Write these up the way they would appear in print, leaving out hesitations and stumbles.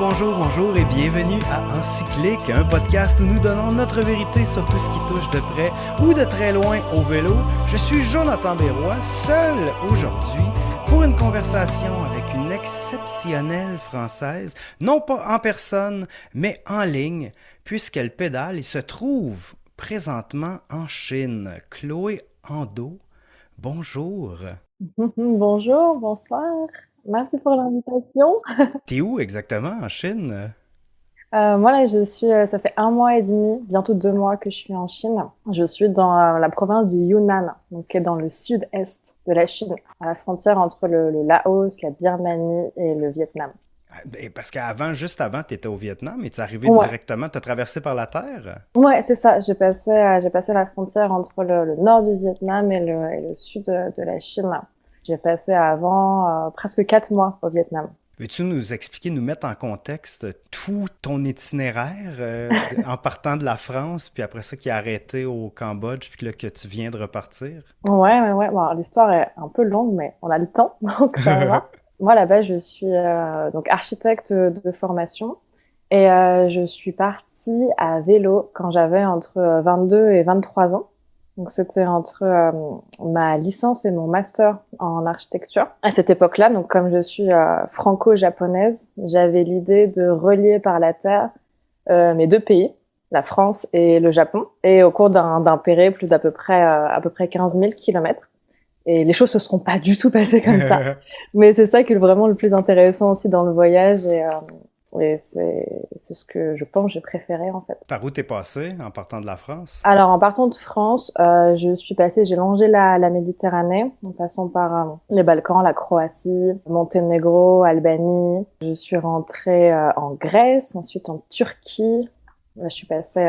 Bonjour et bienvenue à Encyclique, un podcast où nous donnons notre vérité sur tout ce qui touche de près ou de très loin au vélo. Je suis Jonathan Berroy, seul aujourd'hui pour une conversation avec une exceptionnelle Française, non pas en personne, mais en ligne, puisqu'elle pédale et se trouve présentement en Chine. Chloé Ando, bonjour. Bonjour, bonsoir. Merci pour l'invitation. T'es où exactement en Chine? Moi là, ça fait 1 mois et demi, bientôt 2 mois que je suis en Chine. Je suis dans la province du Yunnan, donc qui est dans le sud-est de la Chine, à la frontière entre le Laos, la Birmanie et le Vietnam. Parce juste avant, tu étais au Vietnam et tu es arrivé Ouais, directement, tu as traversé par la terre? ouais, c'est ça. J'ai passé la frontière entre le nord du Vietnam et le sud de la Chine. J'ai passé avant presque 4 mois au Vietnam. Veux-tu nous expliquer, nous mettre en contexte tout ton itinéraire en partant de la France, puis après ça qui a arrêté au Cambodge, puis là, que tu viens de repartir? Ouais, ouais, ouais. Bon, alors, l'histoire est un peu longue, mais on a le temps, donc ça va. Moi, là-bas, je suis donc architecte de formation et je suis partie à vélo quand j'avais entre 22 et 23 ans. Donc, c'était entre ma licence et mon master en architecture. À cette époque-là, donc comme je suis franco-japonaise, j'avais l'idée de relier par la terre mes deux pays, la France et le Japon, et au cours d'un périple d'à peu près 15 000 kilomètres. Et les choses se seront pas du tout passées comme ça. Mais c'est ça qui est vraiment le plus intéressant aussi dans le voyage, et c'est ce que je pense que j'ai préféré en fait. Par où t'es passé en partant de la France? Alors en partant de France, j'ai longé la Méditerranée en passant par les Balkans, la Croatie, Monténégro, Albanie. Je suis rentrée en Grèce, ensuite en Turquie. Là, je suis passée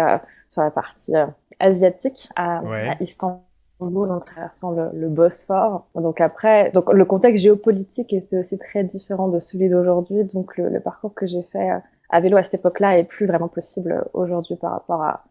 sur la partie asiatique à Ouais. Istanbul en traversant le Bosphore. Donc après, donc le contexte géopolitique est aussi très différent de celui d'aujourd'hui. Donc le parcours que j'ai fait à vélo à cette époque-là est plus vraiment possible aujourd'hui par rapport à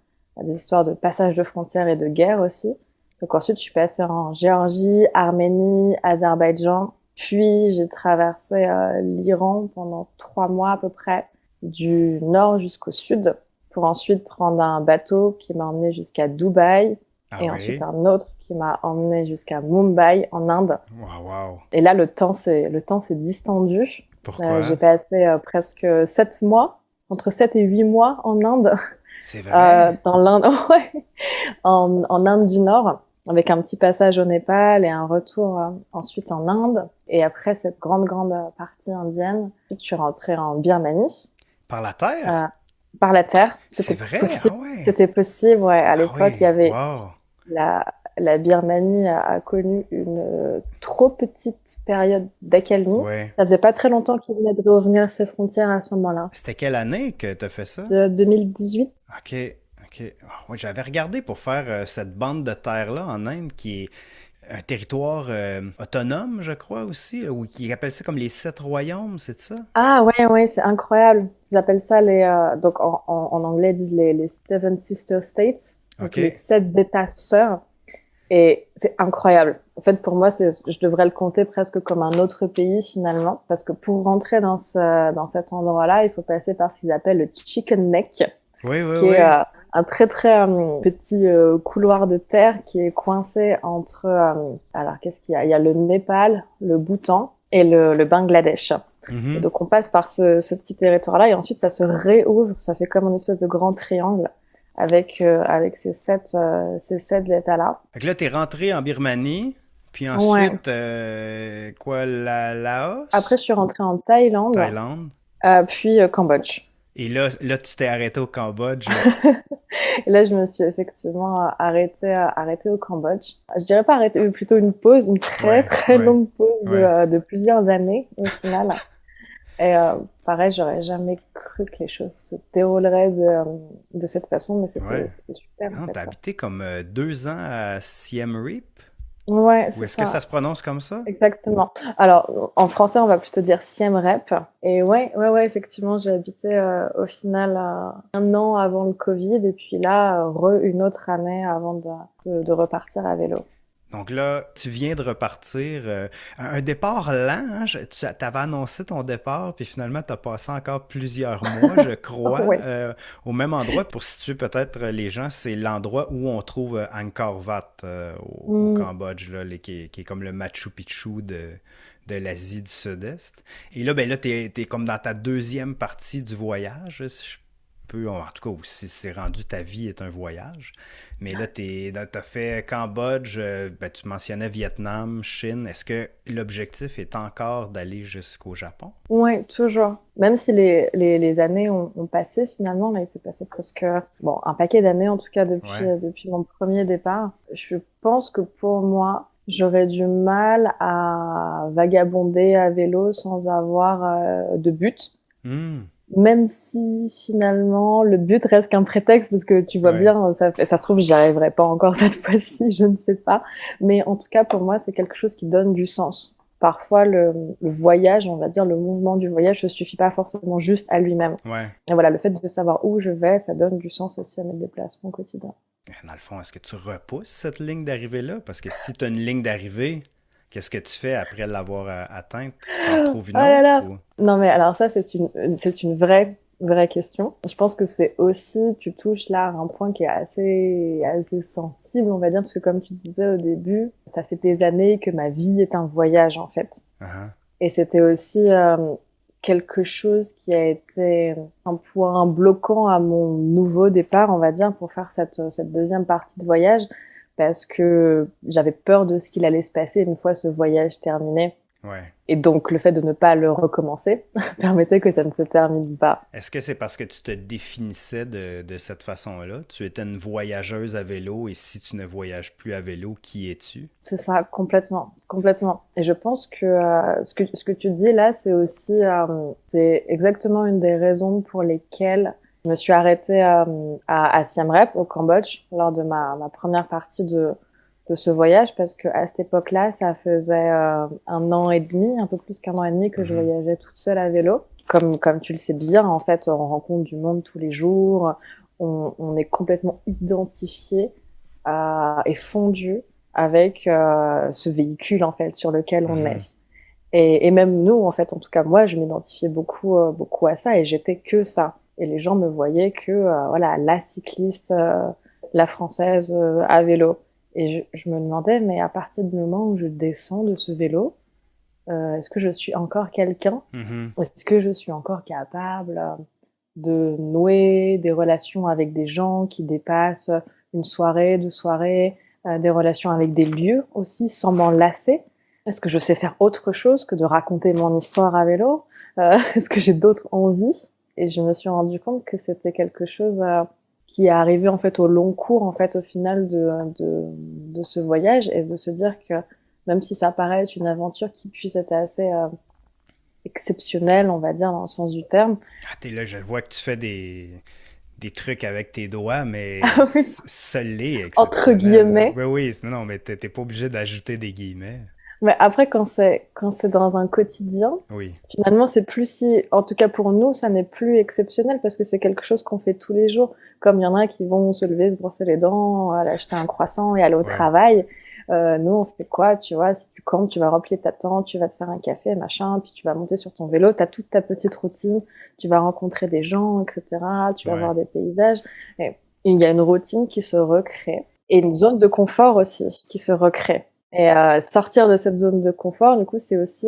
des histoires de passage de frontières et de guerre aussi. Donc ensuite, je suis passée en Géorgie, Arménie, Azerbaïdjan. Puis j'ai traversé l'Iran pendant 3 mois à peu près, du nord jusqu'au sud, pour ensuite prendre un bateau qui m'a emmené jusqu'à Dubaï, Ah et ensuite oui? un autre qui m'a emmené jusqu'à Mumbai en Inde. Wow, wow. Et là, le temps s'est distendu. J'ai Pourquoi? passé presque 7 mois, entre 7 et 8 mois en Inde, C'est vrai? dans l'Inde, ouais, en Inde du Nord, avec un petit passage au Népal et un retour ensuite en Inde. Et après cette grande, grande partie indienne, je suis rentrée en Birmanie. Par la terre? Euh, Par la terre. C'est C'était vrai? Ah possible. ouais? C'était possible, ouais. À Ah l'époque, il y oui, avait wow. la Birmanie a connu une trop petite période d'accalmie. Ouais. Ça faisait pas très longtemps qu'ils venaient de revenir à ses frontières à ce moment-là. C'était quelle année que t'as fait ça? De 2018. Ok, ok. Ah, ouais, j'avais regardé pour faire cette bande de terre-là en Inde qui est un territoire autonome, je crois aussi, là, ou qui appelle ça comme les sept royaumes, c'est ça? Ah ouais, ouais, c'est incroyable. Ils appellent ça donc en anglais, ils disent les Seven Sister States, donc Ok. les 7 États sœurs. Et c'est incroyable. En fait, pour moi, je devrais le compter presque comme un autre pays finalement, parce que pour rentrer dans cet endroit-là, il faut passer par ce qu'ils appellent le Chicken Neck, Oui, oui, qui est oui. un très très petit couloir de terre qui est coincé entre, alors qu'est-ce qu'il y a? Il y a le Népal, le Bhoutan et le Bangladesh. Et Mhm. donc on passe par ce petit territoire-là et ensuite ça se réouvre, ça fait comme une espèce de grand triangle avec ces sept États-là. Fait que là, t'es rentré en Birmanie, puis Ouais. ensuite, quoi, Après, je Laos? suis rentrée en Thaïlande, Thaïlande? puis Cambodge. Et là, tu t'es arrêté au Cambodge. Et là, je me suis effectivement arrêtée au Cambodge. Je dirais pas arrêtée, plutôt une pause, une très Ouais, très ouais, longue pause ouais. de plusieurs années au final. Et pareil, j'aurais jamais cru que les choses se dérouleraient de cette façon, mais Ouais. c'était super en Non, t'as fait. habité comme 2 ans à Siem Reap? Ouais, Ou c'est est-ce que ça ça. se prononce comme ça? Exactement. Alors, en français, on va plutôt dire Siem Rep. Et ouais, ouais, ouais, effectivement, j'ai habité au final 1 an avant le Covid, et puis là, une autre année avant de repartir à vélo. Donc là, tu viens de repartir. Un départ lent, hein? Tu avais annoncé ton départ, puis finalement, tu as passé encore plusieurs mois, je crois, Ouais. au même endroit. Pour situer peut-être les gens, c'est l'endroit où on trouve Angkor Wat au Mm. Cambodge, là, qui est comme le Machu Picchu de l'Asie du Sud-Est. Et là, ben là, t'es comme dans ta deuxième partie du voyage, si je peux, en tout cas, si c'est rendu ta vie est un voyage. Mais là, t'as fait Cambodge, ben, tu mentionnais Vietnam, Chine. Est-ce que l'objectif est encore d'aller jusqu'au Japon? Ouais, toujours. Même si les années ont passé finalement, là il s'est passé presque bon, un paquet d'années en tout cas Ouais. depuis mon premier départ. Je pense que pour moi, j'aurais du mal à vagabonder à vélo sans avoir de but. Hmm. Même si finalement le but reste qu'un prétexte parce que tu vois Ouais. bien, ça se trouve j'y arriverai pas encore cette fois-ci, je ne sais pas. Mais en tout cas pour moi c'est quelque chose qui donne du sens. Parfois le voyage, on va dire le mouvement du voyage, ne suffit pas forcément juste à lui-même. Ouais. Et voilà, le fait de savoir où je vais, ça donne du sens aussi à mes déplacements quotidiens. Dans le fond, est-ce que tu repousses cette ligne d'arrivée-là? Parce que si tu as une ligne d'arrivée, qu'est-ce que tu fais après l'avoir atteinte? T'en retrouves Oh une là autre là! ou... Non mais alors ça c'est une vraie question. Je pense que c'est aussi, tu touches là à un point qui est assez sensible, on va dire, parce que comme tu disais au début, ça fait des années que ma vie est un voyage en fait. Uh-huh. Et c'était aussi quelque chose qui a été un point bloquant à mon nouveau départ, on va dire, pour faire cette deuxième partie de voyage, parce que j'avais peur de ce qu'il allait se passer une fois ce voyage terminé. Ouais. Et donc, le fait de ne pas le recommencer permettait que ça ne se termine pas. Est-ce que c'est parce que tu te définissais de cette façon-là? Tu étais une voyageuse à vélo et si tu ne voyages plus à vélo, qui es-tu? C'est ça, complètement, complètement. Et je pense que ce que tu dis là, c'est aussi, c'est exactement une des raisons pour lesquelles je me suis arrêtée à Siem Reap, au Cambodge, lors de ma première partie de ce voyage, parce que à cette époque-là, ça faisait un an et demi, un peu plus qu'un an et demi, que je Mhm. voyageais toute seule à vélo. Comme tu le sais bien, en fait, on rencontre du monde tous les jours, on est complètement identifié et fondu avec ce véhicule en fait sur lequel on Mhm. est. Et même nous, en fait, en tout cas moi, je m'identifiais beaucoup à ça et j'étais que ça. Et les gens me voyaient que voilà la cycliste, la française à vélo. Et je me demandais, mais à partir du moment où je descends de ce vélo, est-ce que je suis encore quelqu'un? Mhm. Est-ce que je suis encore capable de nouer des relations avec des gens qui dépassent une soirée, deux soirées, des relations avec des lieux aussi, sans m'en lasser? Est-ce que je sais faire autre chose que de raconter mon histoire à vélo? Est-ce que j'ai d'autres envies? Et je me suis rendu compte que c'était quelque chose qui est arrivé en fait au long cours, en fait, au final de ce voyage et de se dire que même si ça paraît être une aventure qui puisse être assez exceptionnelle, on va dire, dans le sens du terme. Ah, t'es là, je vois que tu fais des trucs avec tes doigts, mais Ah oui, seul est entre exceptionnel, là. guillemets. Oui, oui, non, mais t'es pas obligé d'ajouter des guillemets. Mais après, quand c'est dans un quotidien, Oui, finalement, c'est plus si, en tout cas pour nous, ça n'est plus exceptionnel parce que c'est quelque chose qu'on fait tous les jours. Comme il y en a qui vont se lever, se brosser les dents, aller acheter un croissant et aller au ouais, travail. Nous, on fait quoi? Tu vois, si tu campes, tu vas remplir ta tente, tu vas te faire un café, machin, puis tu vas monter sur ton vélo, t'as toute ta petite routine, tu vas rencontrer des gens, etc. Tu vas ouais. voir des paysages. Et il y a une routine qui se recrée et une zone de confort aussi qui se recrée. Et sortir de cette zone de confort, du coup, c'est aussi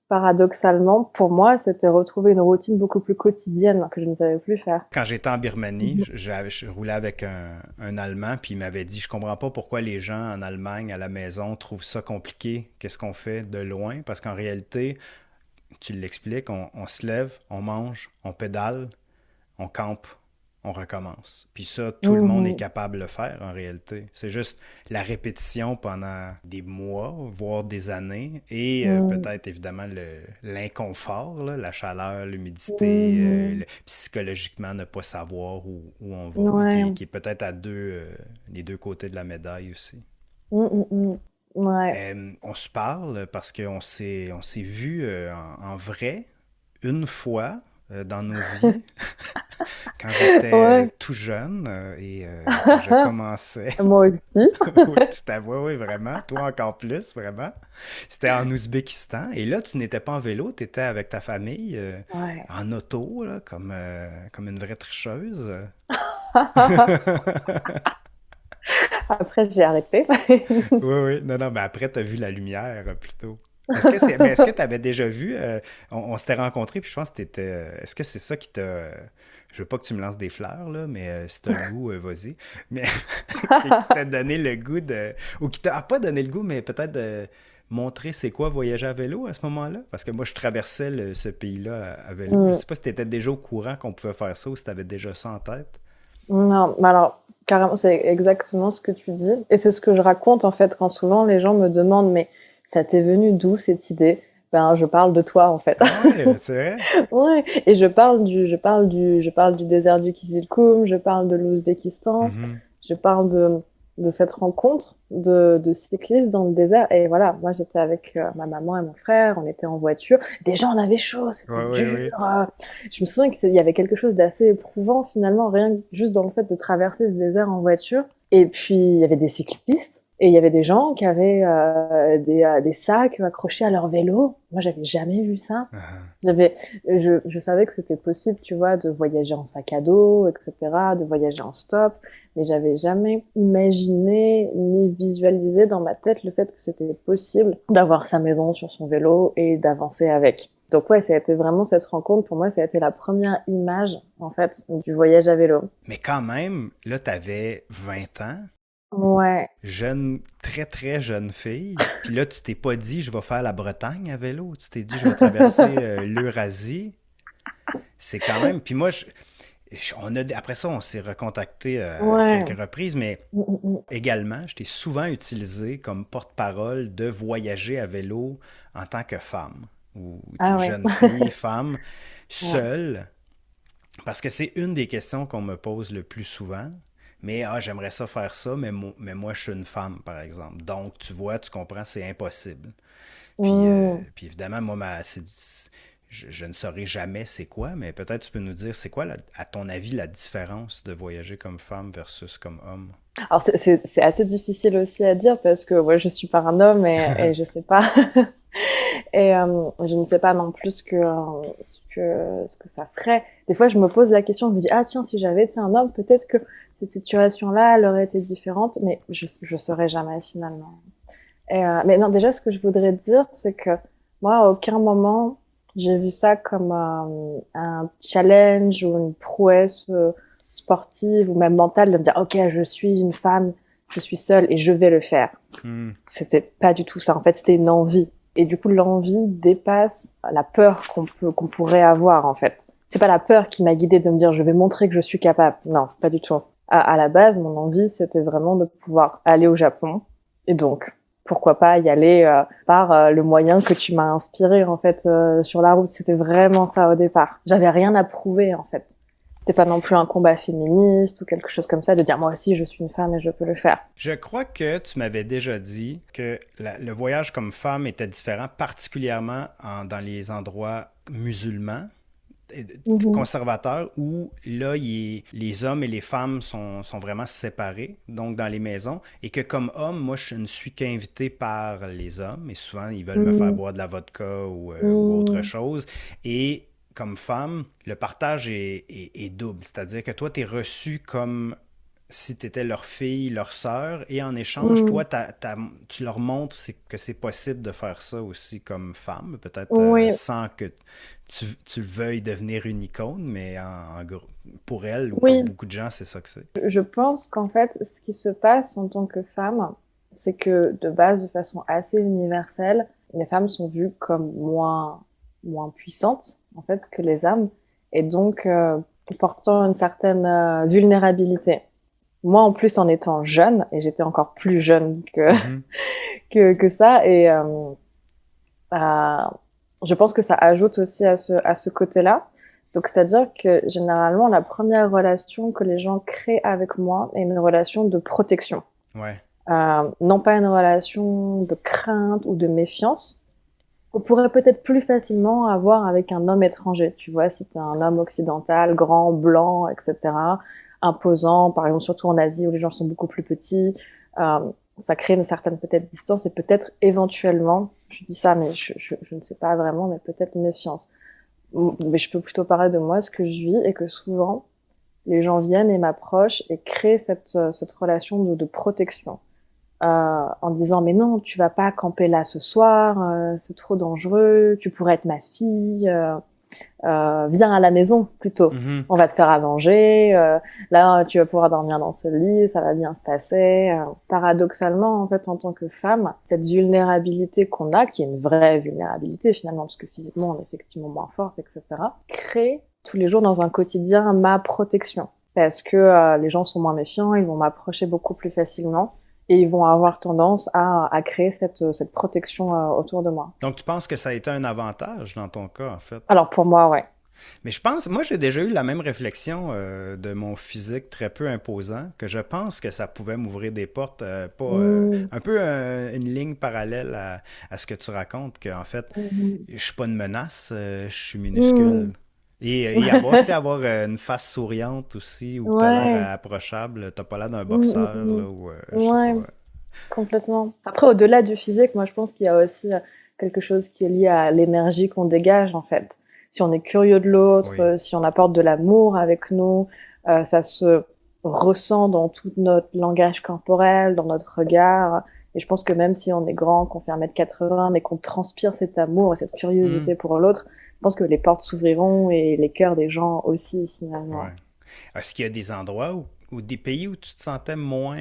paradoxalement, pour moi, c'était retrouver une routine beaucoup plus quotidienne que je ne savais plus faire. Quand j'étais en Birmanie, Mhm. je roulais avec un Allemand, puis il m'avait dit, je comprends pas pourquoi les gens en Allemagne, à la maison, trouvent ça compliqué. Qu'est-ce qu'on fait de loin? Parce qu'en réalité, tu l'expliques, on se lève, on mange, on pédale, on campe, on recommence. Puis ça, tout le monde est Mhm. capable de le faire en réalité. C'est juste la répétition pendant des mois, voire des années, et Mhm. peut-être évidemment l'inconfort, là, la chaleur, l'humidité, Mhm. psychologiquement ne pas savoir où on va, Ouais. qui est peut-être à les deux côtés de la médaille aussi. Mhm. Ouais. On se parle parce qu'on on s'est vu en vrai une fois dans nos vies. Quand j'étais Ouais, tout jeune et que je commençais. moi aussi. Oui, tu t'avoues, oui, vraiment. Toi encore plus, vraiment. C'était en Ouzbékistan. Et là, tu n'étais pas en vélo, tu étais avec ta famille Ouais. en auto, là, comme une vraie tricheuse. Après, j'ai arrêté. Oui, oui. Non, non, mais après, tu as vu la lumière plutôt. Mais est-ce que tu avais déjà vu, on s'était rencontrés, puis je pense que t'étais, est-ce que c'est ça qui t'a, je veux pas que tu me lances des fleurs, là, mais si t'as le goût, vas-y, mais qui t'a donné le goût ou qui t'a pas donné le goût, mais peut-être de montrer c'est quoi voyager à vélo à ce moment-là? Parce que moi, je traversais ce pays-là à vélo. Je Mm. sais pas si t'étais déjà au courant qu'on pouvait faire ça ou si t'avais déjà ça en tête. Non, mais alors, carrément, c'est exactement ce que tu dis. Et c'est ce que je raconte, en fait, quand souvent les gens me demandent, mais ça t'est venu d'où cette idée? Ben, je parle de toi, en fait. Ah ouais, c'est vrai? Ouais. Et je parle du désert du Kizilkoum, je parle de l'Ouzbékistan, Mhm. je parle de cette rencontre de cyclistes dans le désert. Et voilà, moi, j'étais avec ma maman et mon frère, on était en voiture. Déjà, on avait chaud, Ouais, c'était ouais, dur. ouais. Je me souviens qu'il y avait quelque chose d'assez éprouvant, finalement, rien que juste dans le fait de traverser ce désert en voiture. Et puis, il y avait des cyclistes. Et il y avait des gens qui avaient des sacs accrochés à leur vélo. Moi, j'avais jamais vu ça. Ah, J'avais, je savais que c'était possible, tu vois, de voyager en sac à dos, etc., de voyager en stop, mais j'avais jamais imaginé ni visualisé dans ma tête le fait que c'était possible d'avoir sa maison sur son vélo et d'avancer avec. Donc ouais, ça a été vraiment cette rencontre. Pour moi, ça a été la première image, en fait, du voyage à vélo. mais quand même, là, t'avais 20 ans. Ouais. Jeune, très très jeune fille. Puis là, tu t'es pas dit, je vais faire la Bretagne à vélo. Tu t'es dit, je vais traverser l'Eurasie. C'est quand même. Puis moi, après ça, on s'est recontacté à Ouais. quelques reprises, mais Mm, mm, mm. également, je t'ai souvent utilisé comme porte-parole de voyager à vélo en tant que femme ou Ah ouais. jeune fille, femme, Ouais. seule. Parce que c'est une des questions qu'on me pose le plus souvent. Mais j'aimerais ça faire ça, mais moi, je suis une femme, par exemple. Donc, tu vois, tu comprends, c'est impossible. Mm. Puis évidemment, moi, je ne saurais jamais c'est quoi, mais peut-être tu peux nous dire, c'est quoi, à ton avis, la différence de voyager comme femme versus comme homme? Alors c'est assez difficile aussi à dire parce que ouais, je suis pas un homme et je sais pas. Et je ne sais pas non plus ce que ça ferait. Des fois, je me pose la question, je me dis, ah tiens, si j'avais été un homme, peut-être que cette situation-là, elle aurait été différente, mais je saurais jamais finalement. Mais non, déjà, ce que je voudrais dire, c'est que moi, à aucun moment, j'ai vu ça comme un challenge ou une prouesse sportive ou même mentale de me dire, OK, je suis une femme, je suis seule et je vais le faire. Hmm. C'était pas du tout ça. En fait, c'était une envie. Et du coup, l'envie dépasse la peur qu'on pourrait avoir, en fait. C'est pas la peur qui m'a guidée de me dire, je vais montrer que je suis capable. Non, pas du tout. À la base, mon envie, c'était vraiment de pouvoir aller au Japon. Et donc, pourquoi pas y aller par le moyen que tu m'as inspiré, en fait, sur la route. C'était vraiment ça au départ. J'avais rien à prouver, en fait. C'était pas non plus un combat féministe ou quelque chose comme ça, de dire moi aussi je suis une femme et je peux le faire. Je crois que tu m'avais déjà dit que le voyage comme femme était différent, particulièrement dans les endroits musulmans, Mhm. conservateurs, où là, les hommes et les femmes sont vraiment séparés, donc dans les maisons, et que comme homme, moi, je ne suis qu'invité par les hommes, et souvent, ils veulent me faire Mhm. boire de la vodka ou autre Mhm. chose, et comme femme, le partage est double, c'est-à-dire que toi, tu es reçu comme si tu étais leur fille, leur sœur, et en échange, Mhm. toi, tu leur montres que c'est possible de faire ça aussi comme femme, peut-être Oui, sans que tu veuilles devenir une icône, mais pour elle ou pour oui. beaucoup de gens, c'est ça que c'est. Je pense qu'en fait, ce qui se passe en tant que femme, c'est que de base, de façon assez universelle, les femmes sont vues comme moins puissantes, en fait, que les hommes, et donc portant une certaine vulnérabilité. Moi, en plus, en étant jeune, et j'étais encore plus jeune Mhm. que ça, et euh, je pense que ça ajoute aussi à ce côté-là. Donc, c'est-à-dire que généralement, la première relation que les gens créent avec moi est une relation de protection. Ouais. Non pas une relation de crainte ou de méfiance, qu'on pourrait peut-être plus facilement avoir avec un homme étranger. Tu vois, si tu es un homme occidental, grand, blanc, etc., imposant, par exemple, surtout en Asie où les gens sont beaucoup plus petits, euh, ça crée une certaine peut-être distance et peut-être éventuellement, je dis ça, mais je ne sais pas vraiment, mais peut-être méfiance. Mais je peux plutôt parler de moi, ce que je vis, et que souvent, les gens viennent et m'approchent et créent cette relation de protection. En disant mais non, tu vas pas camper là ce soir, c'est trop dangereux, tu pourrais être ma fille, viens à la maison plutôt, Mhm. on va te faire à manger, là tu vas pouvoir dormir dans ce lit, ça va bien se passer. Paradoxalement, en fait, en tant que femme, cette vulnérabilité qu'on a, qui est une vraie vulnérabilité finalement, parce que physiquement on est effectivement moins forte, etc., crée tous les jours dans un quotidien ma protection. Parce que les gens sont moins méfiants, ils vont m'approcher beaucoup plus facilement et ils vont avoir tendance à créer cette protection autour de moi. Donc, tu penses que ça a été un avantage dans ton cas, en fait? Alors pour moi, ouais. Mais je pense, moi j'ai déjà eu la même réflexion de mon physique très peu imposant, que je pense que ça pouvait m'ouvrir des portes, pas, Mmh. un peu une ligne parallèle à ce que tu racontes, qu'en fait, Mmh. je suis pas une menace, je suis Mmh. minuscule. Et avoir, tu sais, avoir une face souriante aussi, ou que t'as l'air Ouais. approchable, t'as pas l'air d'un Mmh, mmh, boxeur, là, mmh. ou je sais pas. Ouais, complètement. Après, au-delà du physique, moi, je pense qu'il y a aussi quelque chose qui est lié à l'énergie qu'on dégage, en fait. Si on est curieux de l'autre, Oui. si on apporte de l'amour avec nous, ça se ressent dans tout notre langage corporel, dans notre regard. Et je pense que même si on est grand, qu'on fait 1,80 m, mais qu'on transpire cet amour et cette Hmm, curiosité pour l'autre, je pense que les portes s'ouvriront et les cœurs des gens aussi, ouais. finalement. Est-ce qu'il y a des endroits ou des pays où tu te sentais moins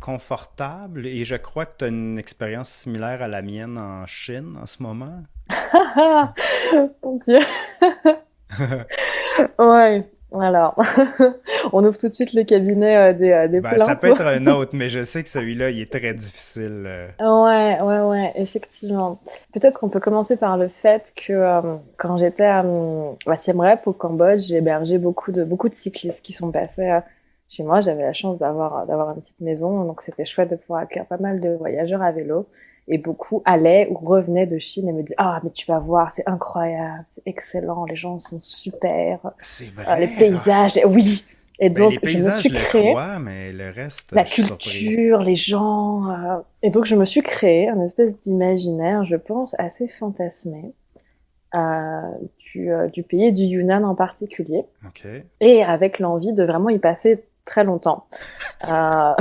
confortable? Et je crois que tu as une expérience similaire à la mienne en Chine en ce moment. Mon Dieu. Ouais. Alors, on ouvre tout de suite le cabinet des Ben, ça plaintes. peut être un autre, mais je sais que celui-là, il est très difficile. Ouais, ouais, ouais, effectivement. Peut-être qu'on peut commencer par le fait que quand j'étais à Siem Reap au Cambodge, j'ai hébergé beaucoup de cyclistes qui sont passés chez moi. J'avais la chance d'avoir une petite maison, donc c'était chouette de pouvoir accueillir pas mal de voyageurs à vélo. Et beaucoup allaient ou revenaient de Chine et me disaient: Ah, mais tu vas voir, c'est incroyable, c'est excellent, les gens sont super, C'est les vrai? Ah, paysages, oui. Et ben, les donc, je me paysages, suis je le créée crois, mais le reste, la je suis surpris. culture, les gens. Et donc, je me suis créé un espèce d'imaginaire, je pense, assez fantasmé euh, du pays du Yunnan en particulier, OK. et avec l'envie de vraiment y passer très longtemps. Euh,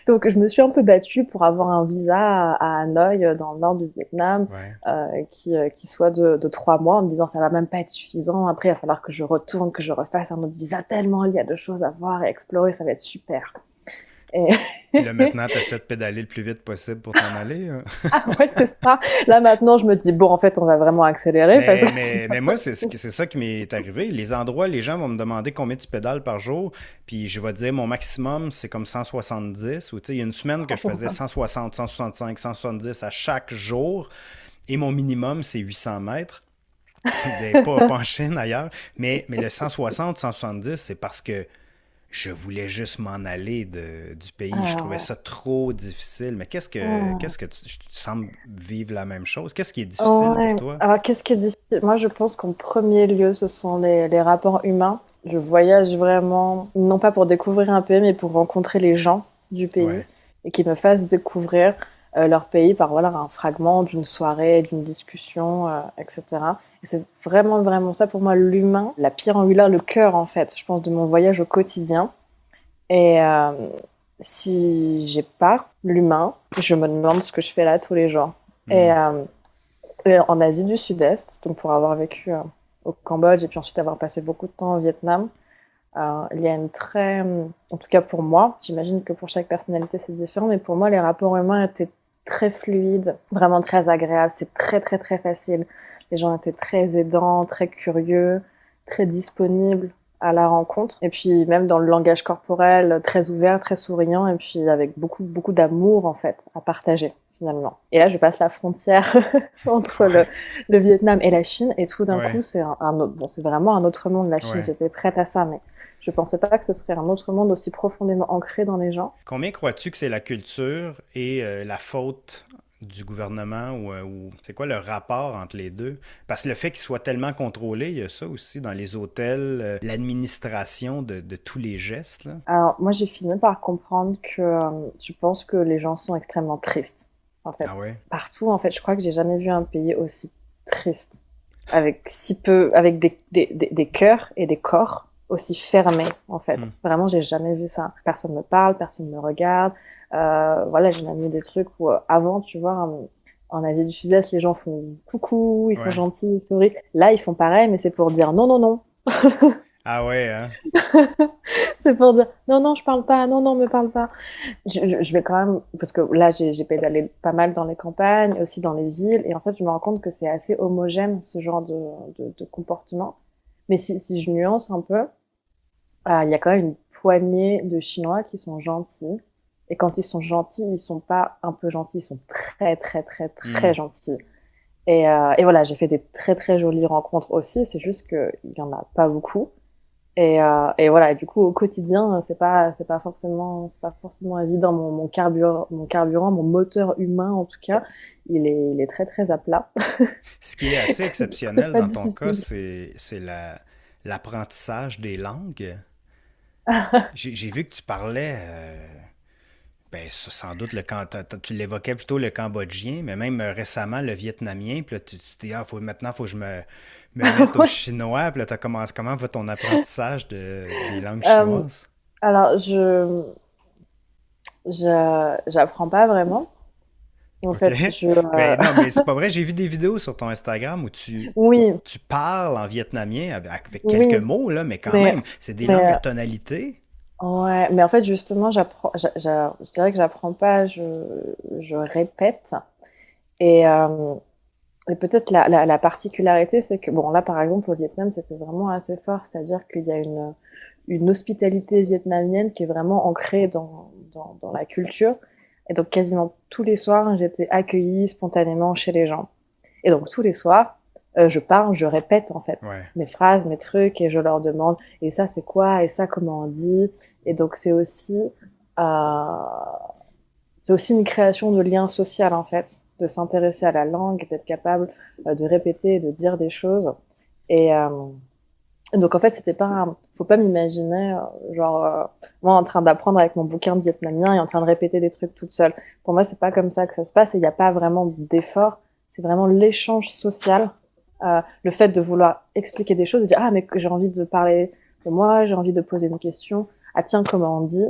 donc, je me suis un peu battue pour avoir un visa à Hanoï, dans le nord du Vietnam, Ouais. qui soit de 3 mois, en me disant ça va même pas être suffisant. Après, il va falloir que je retourne, que je refasse un autre visa, tellement il y a de choses à voir et explorer, ça va être super. Et Puis là, maintenant, tu essaies de pédaler le plus vite possible pour t'en aller. ah ouais, c'est ça. Là maintenant, je me dis bon, en fait, on va vraiment accélérer parce que c'est pas Mais moi, possible. c'est ça qui m'est arrivé. Les endroits, les gens vont me demander combien tu pédales par jour, puis je vais dire mon maximum, c'est comme 170. Ou tu sais, il y a une semaine que je faisais 160, 165, 170 à chaque jour, et mon minimum, c'est 800 mètres. Ben, pas en Chine, ailleurs. Mais le 160, 170, c'est parce que je voulais juste m'en aller du pays. Je Ah trouvais ouais. ça trop difficile. Mais Hmm. qu'est-ce que tu sembles vivre la même chose? Qu'est-ce qui est difficile pour Ouais. toi? Alors, qu'est-ce qui est difficile? Moi, je pense qu'en premier lieu, ce sont les rapports humains. Je voyage vraiment, non pas pour découvrir un pays, mais pour rencontrer les gens du pays Ouais. et qui me fassent découvrir leur pays par voilà, un fragment d'une soirée, d'une discussion, etc. Et c'est vraiment, vraiment ça pour moi, l'humain, la pierre angulaire, le cœur en fait, je pense, de mon voyage au quotidien. Et si j'ai pas l'humain, je me demande ce que je fais là tous les jours. Et, Hmm. en Asie du Sud-Est, donc pour avoir vécu au Cambodge et puis ensuite avoir passé beaucoup de temps au Vietnam, il y a une très, en tout cas pour moi, j'imagine que pour chaque personnalité c'est différent, mais pour moi les rapports humains étaient très fluides, vraiment très agréables, c'est très très très facile. Les gens étaient très aidants, très curieux, très disponibles à la rencontre. Et puis même dans le langage corporel, très ouvert, très souriant, et puis avec beaucoup beaucoup d'amour en fait à partager finalement. Et là je passe la frontière entre Ouais. le Vietnam et la Chine, et tout d'un Ouais. coup c'est un autre, bon c'est vraiment un autre monde la Chine. Ouais. J'étais prête à ça, mais je pensais pas que ce serait un autre monde aussi profondément ancré dans les gens. Combien crois-tu que c'est la culture et la faute du gouvernement ou c'est quoi le rapport entre les deux? Parce que le fait qu'ils soient tellement contrôlés, il y a ça aussi dans les hôtels, l'administration de tous les gestes, là. Alors, moi, j'ai fini par comprendre que je pense que les gens sont extrêmement tristes, en Ah fait. ouais? Partout, en fait, je crois que j'ai jamais vu un pays aussi triste, avec si peu, avec des cœurs et des corps aussi fermés, en fait. Hmm. Vraiment, j'ai jamais vu ça. Personne me parle, personne me regarde. Voilà, j'ai même vu des trucs où, avant, tu vois, en Asie du Sud-Est, les gens font coucou, ils sont Ouais. gentils, ils sourient. Là, ils font pareil, mais c'est pour dire non, non, non. Ah ouais, hein? C'est pour dire non, non, je parle pas, non, non, me parle pas. Je vais quand même, parce que là, j'ai pédalé pas mal dans les campagnes, aussi dans les villes, et en fait, je me rends compte que c'est assez homogène, ce genre de comportement. Mais si je nuance un peu, il y a quand même une poignée de Chinois qui sont gentils. Et quand ils sont gentils, ils sont pas un peu gentils, ils sont très, très, très, Hmm. très gentils. Et voilà, j'ai fait des très, très jolies rencontres aussi, c'est juste qu'il y en a pas beaucoup. Et voilà, et du coup, au quotidien, c'est pas forcément évident. Mon moteur humain, en tout cas, il est très, très à plat. Ce qui est assez Donc, c'est exceptionnel pas dans ton cas, difficile. c'est l'apprentissage des langues. J'ai vu que tu parlais, ben, sans doute, tu l'évoquais plutôt le cambodgien, mais même récemment le vietnamien. Puis là, tu te dis, ah, maintenant, il faut que me mette au Ouais. chinois. Puis là, tu commencé, comment va ton apprentissage des langues Euh, chinoises? alors, j'apprends pas vraiment. En OK? fait, Ben non, mais c'est pas vrai. J'ai vu des vidéos sur ton Instagram où oui, tu parles en vietnamien avec quelques oui, mots, là, mais quand mais, même, c'est des langues à mais, tonalité. ouais, mais en fait, justement, je dirais que j'apprends pas, je répète. Et, euh, Et peut-être la particularité, c'est que, bon, là, par exemple, au Vietnam, c'était vraiment assez fort, c'est-à-dire qu'il y a une hospitalité vietnamienne qui est vraiment ancrée dans la culture. Et donc, quasiment tous les soirs, j'étais accueillie spontanément chez les gens. Et donc, tous les soirs, je parle, je répète, en fait, Ouais. mes phrases, mes trucs, et je leur demande, et ça, c'est quoi? Et ça, comment on dit? Et donc, euh, c'est aussi une création de lien social, en fait, de s'intéresser à la langue, d'être capable de répéter, de dire des choses. Et donc, en fait, c'était pas, faut pas m'imaginer, moi en train d'apprendre avec mon bouquin de vietnamien et en train de répéter des trucs toute seule. Pour moi, c'est pas comme ça que ça se passe et il n'y a pas vraiment d'effort. C'est vraiment l'échange social, le fait de vouloir expliquer des choses, de dire, ah, mais j'ai envie de parler de moi, j'ai envie de poser une question. Ah, tiens, comment on dit?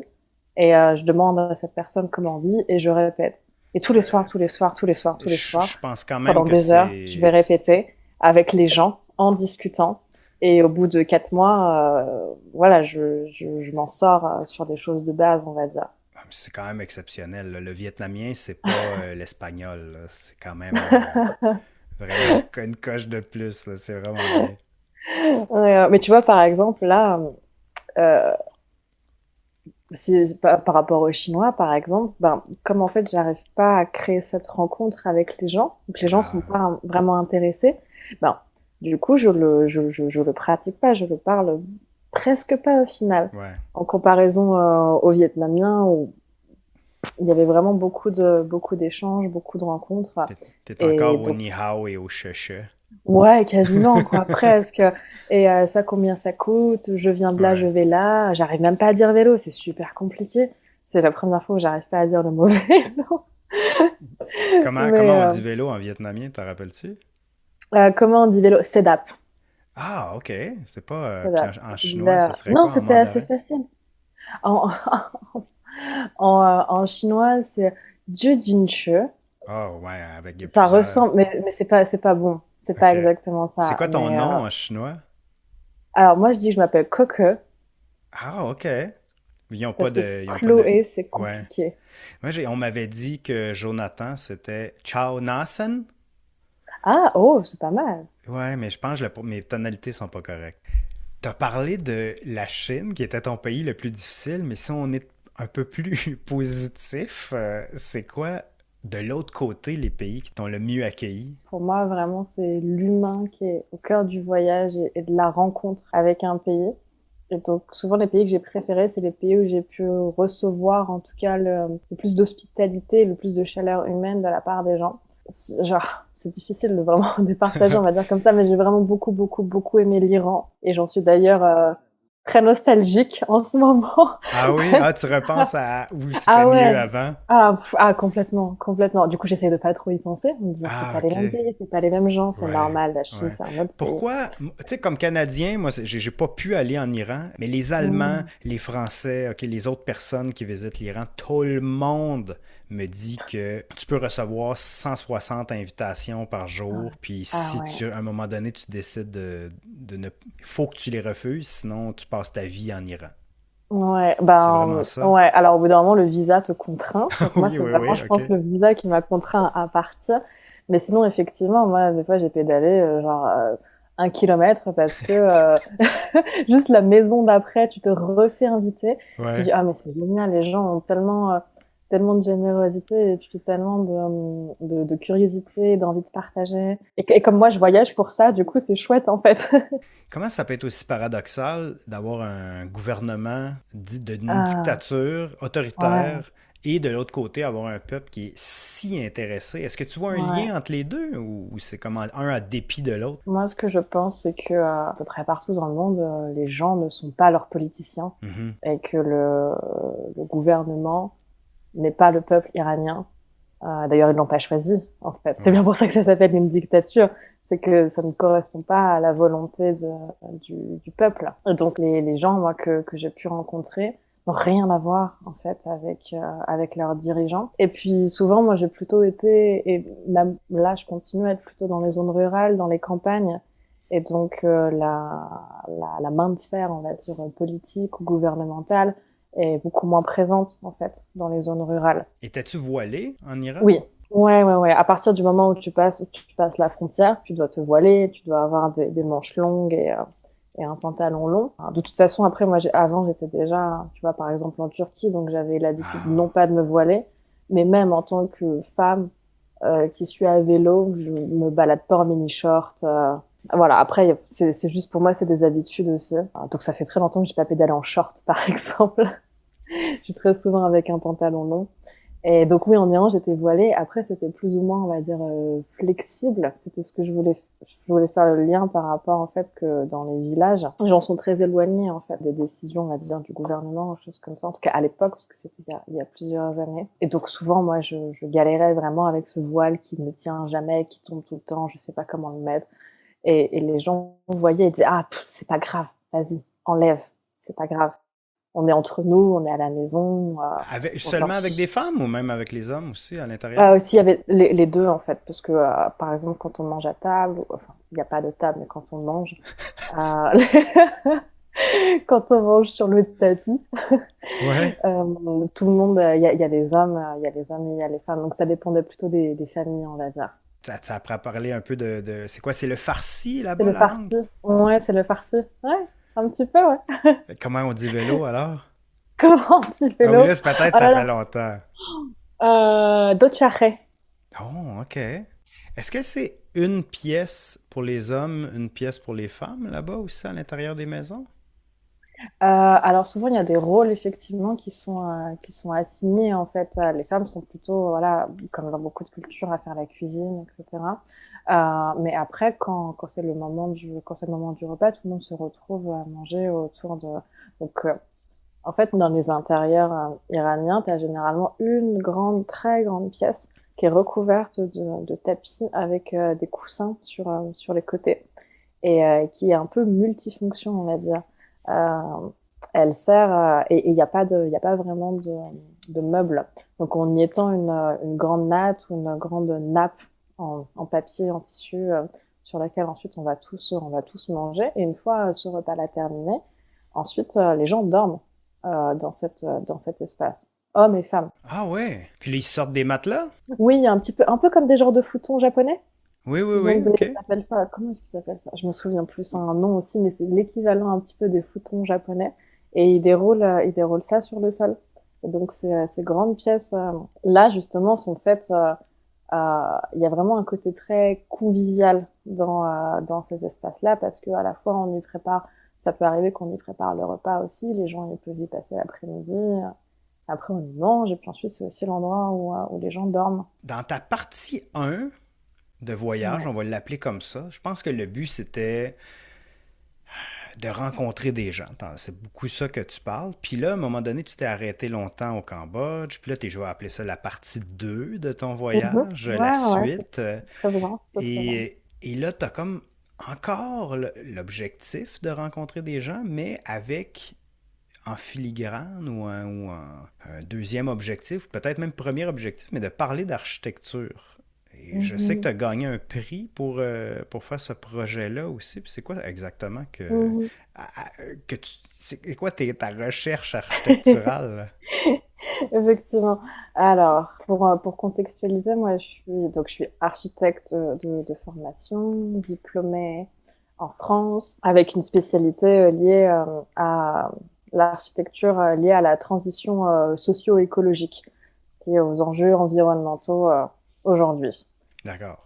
Et je demande à cette personne comment on dit et je répète. Et tous les soirs, tous les soirs, tous les soirs, tous les Je soirs, pense quand même pendant que des heures, je vais répéter avec les gens en discutant. Et au bout de 4 mois, voilà, je m'en sors sur des choses de base, on va dire. c'est quand même exceptionnel, là. Le vietnamien, c'est pas l'espagnol, là. C'est quand même vraiment une coche de plus, là. C'est vraiment bien. Mais tu vois, par exemple, là, euh, par rapport aux Chinois, par exemple, ben, comme en fait, j'arrive pas à créer cette rencontre avec les gens, donc les gens sont Ah, pas vraiment intéressés, ben, du coup, je le pratique pas, je le parle presque pas au final. ouais. En comparaison aux Vietnamiens, où il y avait vraiment beaucoup d'échanges, beaucoup de rencontres. T'es Et encore au donc, ni hao et au che. ouais, quasiment, quoi, presque. Et ça, combien ça coûte? Je viens de là, je Ouais. vais là. J'arrive même pas à dire vélo, c'est super compliqué. C'est la première fois où j'arrive pas à dire le mot vélo. Mais Comment on dit vélo en vietnamien, t'en rappelles-tu? comment on dit vélo? Sedap. Ah, ok. C'est pas. Puis Sedap. en Je chinois, disais, ce serait non, quoi en c'était assez mandarin? facile. En, en chinois, c'est Jujinche. Ah, ouais, avec Ça plusieurs. ressemble, mais c'est pas bon. C'est pas Ok. exactement C'est ça. quoi ton nom en chinois? Alors moi, je dis que je m'appelle Coque Ah, ok. parce que Ils ont pas de. Chloé, c'est Ouais. compliqué. On m'avait dit que Jonathan, c'était Chao Nasen. Ah, oh, c'est pas mal. Ouais, mais je pense que mes tonalités sont pas correctes. T'as parlé de la Chine, qui était ton pays le plus difficile, mais si on est un peu plus positif, c'est quoi de l'autre côté les pays qui t'ont le mieux accueilli? Pour moi, vraiment, c'est l'humain qui est au cœur du voyage et de la rencontre avec un pays. Et donc, souvent, les pays que j'ai préférés, c'est les pays où j'ai pu recevoir, en tout cas, le plus d'hospitalité, le plus de chaleur humaine de la part des gens. Genre, c'est difficile de vraiment départager, on va dire comme ça, mais j'ai vraiment beaucoup, beaucoup, beaucoup aimé l'Iran. Et j'en suis d'ailleurs très nostalgique en ce moment. Ah oui? Ah, tu repenses à où c'était Ah mieux ouais. avant? Complètement, complètement. Du coup, j'essaye de pas trop y penser, en me disant c'est Ah, pas les mêmes ok. pays, c'est pas les mêmes gens, c'est Ouais, normal, la Chine, ouais. c'est un autre pays. Pourquoi, tu sais, comme Canadien, moi, j'ai pas pu aller en Iran, mais les Allemands, Mm. les Français, ok, les autres personnes qui visitent l'Iran, tout le monde me dit que tu peux recevoir 160 invitations par jour, puis Ah si ouais. à un moment donné, tu décides de ne... faut que tu les refuses, sinon tu passes ta vie en Iran. Ouais, C'est vraiment ça? ouais. Alors, au bout d'un moment, le visa te contraint. Donc, moi, Oui, c'est oui, vraiment, oui, je ok. pense, le visa qui m'a contraint à partir. Mais sinon, effectivement, moi, des fois, j'ai pédalé, 1 kilomètre parce que, juste la maison d'après, tu te refais inviter. Tu dis, Ouais. ah, mais c'est génial, les gens ont tellement de générosité et puis tellement de curiosité, et d'envie de partager. Et comme moi, je voyage pour ça, du coup, c'est chouette, en fait. Comment ça peut être aussi paradoxal d'avoir un gouvernement dit d'une Ah, dictature ouais. autoritaire et de l'autre côté avoir un peuple qui est si intéressé? Est-ce que tu vois un Ouais. lien entre les deux ou c'est comme un à dépit de l'autre? Moi, ce que je pense, c'est que à peu près partout dans le monde, les gens ne sont pas leurs politiciens Mhm. et que le gouvernement n'est pas le peuple iranien. D'ailleurs, ils l'ont pas choisi, en fait. C'est bien Ouais. pour ça que ça s'appelle une dictature. C'est que ça ne correspond pas à la volonté du peuple. Et donc, les gens, moi, que j'ai pu rencontrer, n'ont rien à voir, en fait, avec leurs dirigeants. Et puis, souvent, moi, j'ai plutôt été, et même là, je continue à être plutôt dans les zones rurales, dans les campagnes. Et donc, la main de fer, on va dire, politique ou gouvernementale, est beaucoup moins présente, en fait, dans les zones rurales. Étais-tu voilé en Iran? Oui, ouais. À partir du moment où tu passes la frontière, tu dois te voiler, tu dois avoir des manches longues et un pantalon long. De toute façon, après, moi, avant, j'étais déjà, tu vois, par exemple, en Turquie, donc j'avais l'habitude non Ah. pas de me voiler, mais même en tant que femme qui suis à vélo, je me balade pas en mini-short. Voilà, après, c'est juste pour moi, c'est des habitudes aussi. Donc ça fait très longtemps que j'ai pas pédalé en short, par exemple. Je suis très souvent avec un pantalon long. Et donc oui, en Iran, j'étais voilée. Après, c'était plus ou moins, on va dire, flexible. C'était ce que je voulais faire le lien par rapport, en fait, que dans les villages, les gens sont très éloignés, en fait, des décisions, on va dire, du gouvernement, choses comme ça. En tout cas, à l'époque, parce que c'était il y a plusieurs années. Et donc souvent, moi, je galérais vraiment avec ce voile qui ne tient jamais, qui tombe tout le temps. Je sais pas comment le mettre. Et les gens voyaient et disaient, ah, c'est pas grave, vas-y, enlève, c'est pas grave. On est entre nous, on est à la maison, on s'en Seulement avec des fiche. femmes ou même avec les hommes aussi à l'intérieur? Aussi, il y avait les deux, en fait, parce que, par exemple, quand on mange à table, enfin, il n'y a pas de table, mais quand on mange, euh, quand on mange sur le tapis, Ouais. tout le monde, il y a les hommes, il y a les hommes et il y a les femmes. Donc, ça dépendait plutôt des familles, on va dire. Ça apprend à parler un peu c'est quoi, c'est le farsi C'est là-bas, le la langue? farci. Ouais, c'est le farci. Ouais, un petit peu, ouais. Comment on dit vélo alors? Comment tu fais Ah oui, l'eau? là, c'est peut-être Oh ça là fait là. longtemps. Dochache. Oh, OK. Est-ce que c'est une pièce pour les hommes, une pièce pour les femmes là-bas aussi à l'intérieur des maisons? Alors souvent, il y a des rôles effectivement qui sont assignés en fait. Les femmes sont plutôt, voilà, comme dans beaucoup de cultures, à faire la cuisine, etc. Mais après, quand c'est le moment du repas, tout le monde se retrouve à manger autour de. Donc, en fait, dans les intérieurs iraniens, tu as généralement une grande, très grande pièce qui est recouverte de tapis avec des coussins sur les côtés et qui est un peu multifonction, on va dire. Euh, Elle sert et il n'y a pas vraiment de meubles. Donc on y étend une grande natte ou une grande nappe en papier, en tissu, sur laquelle ensuite on va tous manger. Et une fois ce repas-là terminé, ensuite les gens dorment dans cet espace, hommes et femmes. Ah ouais. Puis là, ils sortent des matelas? Oui, il y a un peu comme des genres de futons japonais. Oui, oui, Ils ont oui, OK. ils appellent ça, comment est-ce qu'ils appellent ça? Je me souviens plus, c'est un nom aussi, mais c'est l'équivalent un petit peu des futons japonais. Et ils déroulent ça sur le sol. Et donc, ces grandes pièces, là, justement, sont faites, il y a vraiment un côté très convivial dans ces espaces-là, parce que à la fois, on y prépare Ça peut arriver qu'on y prépare le repas aussi. Les gens ils peuvent y passer l'après-midi. Après, on y mange. Et puis ensuite, c'est aussi l'endroit où les gens dorment. Dans ta partie 1 de voyage, Ouais. on va l'appeler comme ça, je pense que le but, c'était de rencontrer des gens. C'est beaucoup ça que tu parles. Puis là, à un moment donné, tu t'es arrêté longtemps au Cambodge. Puis là, je vais appeler ça la partie 2 de ton Mhm. voyage, la Ouais, ouais, suite. c'est très bien. C'est très bien. Et là, tu as comme encore l'objectif de rencontrer des gens, mais avec en filigrane un deuxième objectif, ou peut-être même premier objectif, mais de parler d'architecture. Et je sais que tu Mhm. as gagné un prix pour faire ce projet-là aussi. Puis c'est quoi exactement Mhm. c'est quoi ta recherche architecturale? Effectivement. Alors, pour contextualiser, moi, je suis architecte de formation, diplômée en France, avec une spécialité liée à l'architecture liée à la transition socio-écologique et aux enjeux environnementaux aujourd'hui. D'accord.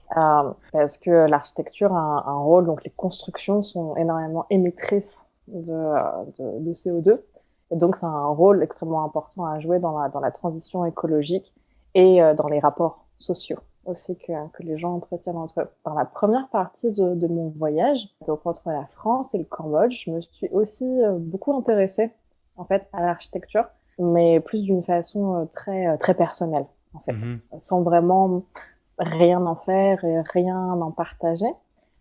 Parce que l'architecture a un rôle, donc les constructions sont énormément émettrices de CO2. Et donc, c'est un rôle extrêmement important à jouer dans la transition écologique et dans les rapports sociaux aussi que les gens entretiennent entre eux. Dans la première partie de mon voyage, donc entre la France et le Cambodge, je me suis aussi beaucoup intéressée en fait à l'architecture, mais plus d'une façon très personnelle en fait, Mhm. sans vraiment rien en faire et rien en partager.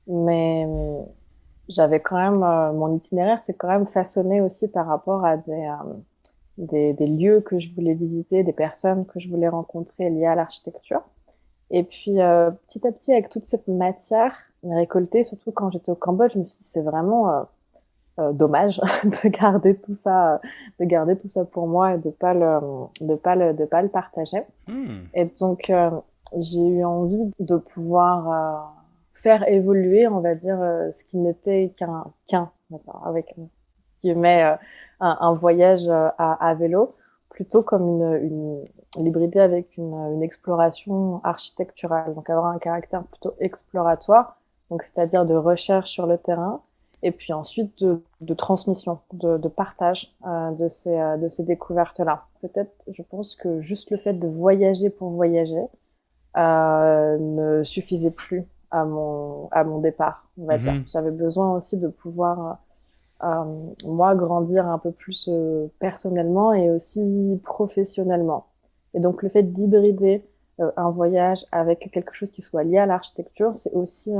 Mais j'avais quand même, mon itinéraire s'est quand même façonné aussi par rapport à des lieux que je voulais visiter, des personnes que je voulais rencontrer liées à l'architecture. Et puis, petit à petit, avec toute cette matière récoltée, surtout quand j'étais au Cambodge, je me suis dit, c'est vraiment dommage de garder tout ça pour moi et de pas le partager. Hmm. Et donc, j'ai eu envie de pouvoir faire évoluer, on va dire, ce qui n'était avec guillemets, un voyage à vélo, plutôt comme l'hybrider avec une exploration architecturale. Donc, avoir un caractère plutôt exploratoire, donc c'est-à-dire de recherche sur le terrain, et puis ensuite de transmission, de partage de ces découvertes-là. Peut-être, je pense que juste le fait de voyager pour voyager ne suffisait plus à mon départ, on va dire. Mhm. J'avais besoin aussi de pouvoir, moi, grandir un peu plus personnellement et aussi professionnellement. Et donc, le fait d'hybrider un voyage avec quelque chose qui soit lié à l'architecture, c'est aussi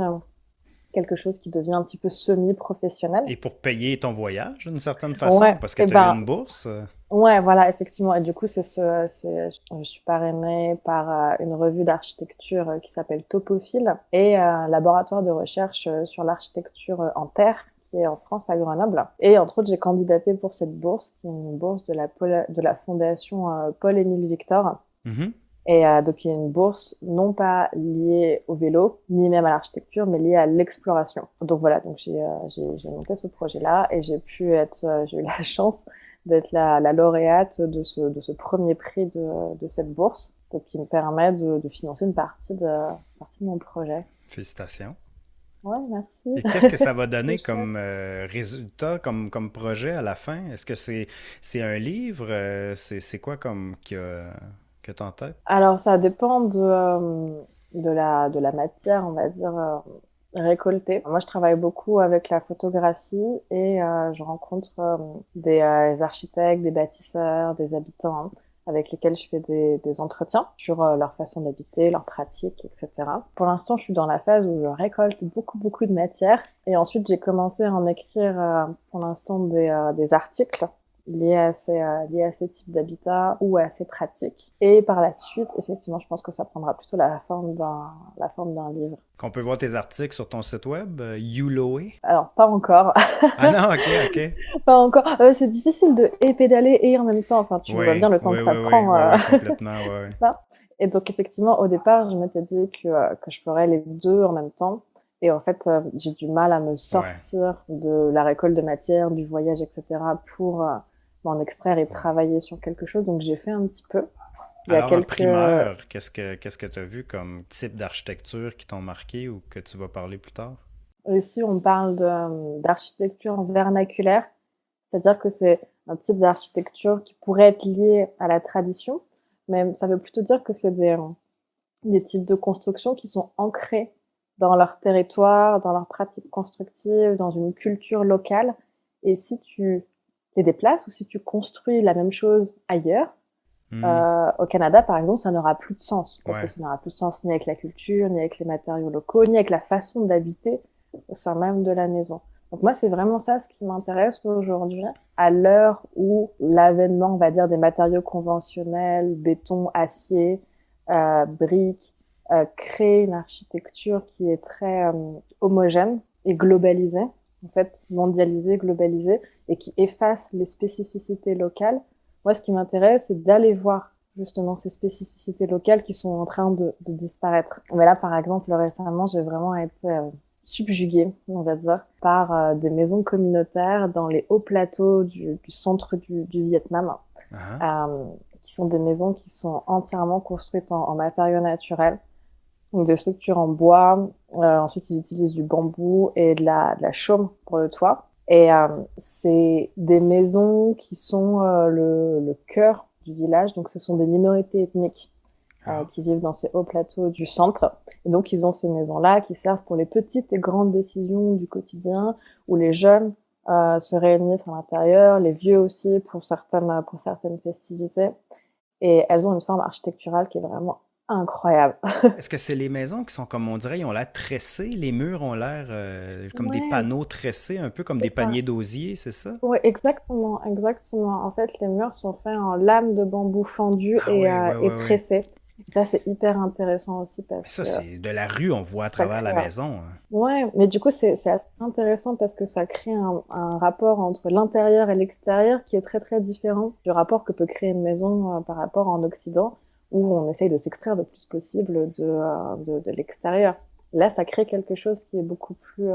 quelque chose qui devient un petit peu semi-professionnel. Et pour payer ton voyage d'une certaine façon, Ouais, parce que et tu as eu ben, une bourse. ouais, voilà, effectivement. Et du coup, je suis parrainée par une revue d'architecture qui s'appelle Topophile et un laboratoire de recherche sur l'architecture en terre qui est en France à Grenoble. Et entre autres, j'ai candidaté pour cette bourse, qui est une bourse de la fondation Paul-Émile Victor. Mhm. Et donc, il y a une bourse non pas liée au vélo, ni même à l'architecture, mais liée à l'exploration. Donc voilà, donc j'ai monté ce projet-là et j'ai eu la chance d'être la lauréate de ce premier prix de cette bourse, donc qui me permet de financer une partie de mon projet. Félicitations. Ouais, Et merci. qu'est-ce que ça va C'est donner chouette. comme résultat, comme projet à la fin? Est-ce que c'est un livre? C'est quoi comme que t'as en tête? Alors, ça dépend de la matière, on va dire, récoltée. Moi, je travaille beaucoup avec la photographie et je rencontre des architectes, des bâtisseurs, des habitants hein, avec lesquels je fais des entretiens sur leur façon d'habiter, leurs pratiques, etc. Pour l'instant, je suis dans la phase où je récolte beaucoup, beaucoup de matière et ensuite, j'ai commencé à en écrire pour l'instant des articles liés à ces types d'habitats ou à ces pratiques. Et par la suite, effectivement, je pense que ça prendra plutôt la forme d'un livre. Qu'on peut voir tes articles sur ton site web, Uloe? Alors, pas encore. Ah non, ok, ok. Pas encore. C'est difficile de pédaler et en même temps, enfin, tu vois bien Oui, le temps oui, que ça oui, oui, prend, oui, oui, complètement, oui, oui. ça. Et donc, effectivement, au départ, je m'étais dit que je ferais les deux en même temps. Et en fait, j'ai du mal à me Ouais, sortir de la récolte de matière, du voyage, etc. pour m'en extraire et ouais. travailler sur quelque chose. Donc, j'ai fait un petit peu. Il y a Alors, en quelques... primeur, qu'est-ce que tu as vu comme type d'architecture qui t'ont marqué ou que tu vas parler plus tard? Ici, on parle d'architecture vernaculaire, c'est-à-dire que c'est un type d'architecture qui pourrait être lié à la tradition, mais ça veut plutôt dire que c'est des types de constructions qui sont ancrés dans leur territoire, dans leurs pratiques constructives, dans une culture locale. Et si tu les déplaces ou si tu construis la même chose ailleurs, au Canada, par exemple, ça n'aura plus de sens. Parce que ça n'aura plus de sens ni avec la culture, ni avec les matériaux locaux, ni avec la façon d'habiter au sein même de la maison. Donc moi, c'est vraiment ça ce qui m'intéresse aujourd'hui, à l'heure où l'avènement, on va dire, des matériaux conventionnels, béton, acier, briques, crée une architecture qui est très homogène et globalisée, en fait, mondialisée, globalisée, et qui efface les spécificités locales. Moi, ce qui m'intéresse, c'est d'aller voir justement ces spécificités locales qui sont en train de disparaître. Mais là, par exemple, récemment, j'ai vraiment été subjuguée, on va dire, par des maisons communautaires dans les hauts plateaux du centre du Vietnam, qui sont des maisons qui sont entièrement construites en matériaux naturels, donc des structures en bois. Ensuite, ils utilisent du bambou et de la chaume pour le toit. Et c'est des maisons qui sont le cœur du village. Donc, ce sont des minorités ethniques qui vivent dans ces hauts plateaux du centre. Et donc, ils ont ces maisons-là qui servent pour les petites et grandes décisions du quotidien, où les jeunes se réunissent à l'intérieur, les vieux aussi pour certaines festivités. Et elles ont une forme architecturale qui est vraiment incroyable. Est-ce que c'est les maisons qui sont, comme on dirait, ils ont l'air tressées, les murs ont l'air comme des panneaux tressés, un peu comme des paniers d'osier, c'est ça? Oui, exactement, exactement. En fait, les murs sont faits en lames de bambou fendues et tressées. Et ça, c'est hyper intéressant aussi parce que... Ça, c'est de la rue, on voit à travers la maison. Ouais, mais du coup, c'est assez intéressant parce que ça crée un rapport entre l'intérieur et l'extérieur qui est très, très différent du rapport que peut créer une maison par rapport en Occident, où on essaye de s'extraire le plus possible de l'extérieur. Là, ça crée quelque chose qui est beaucoup plus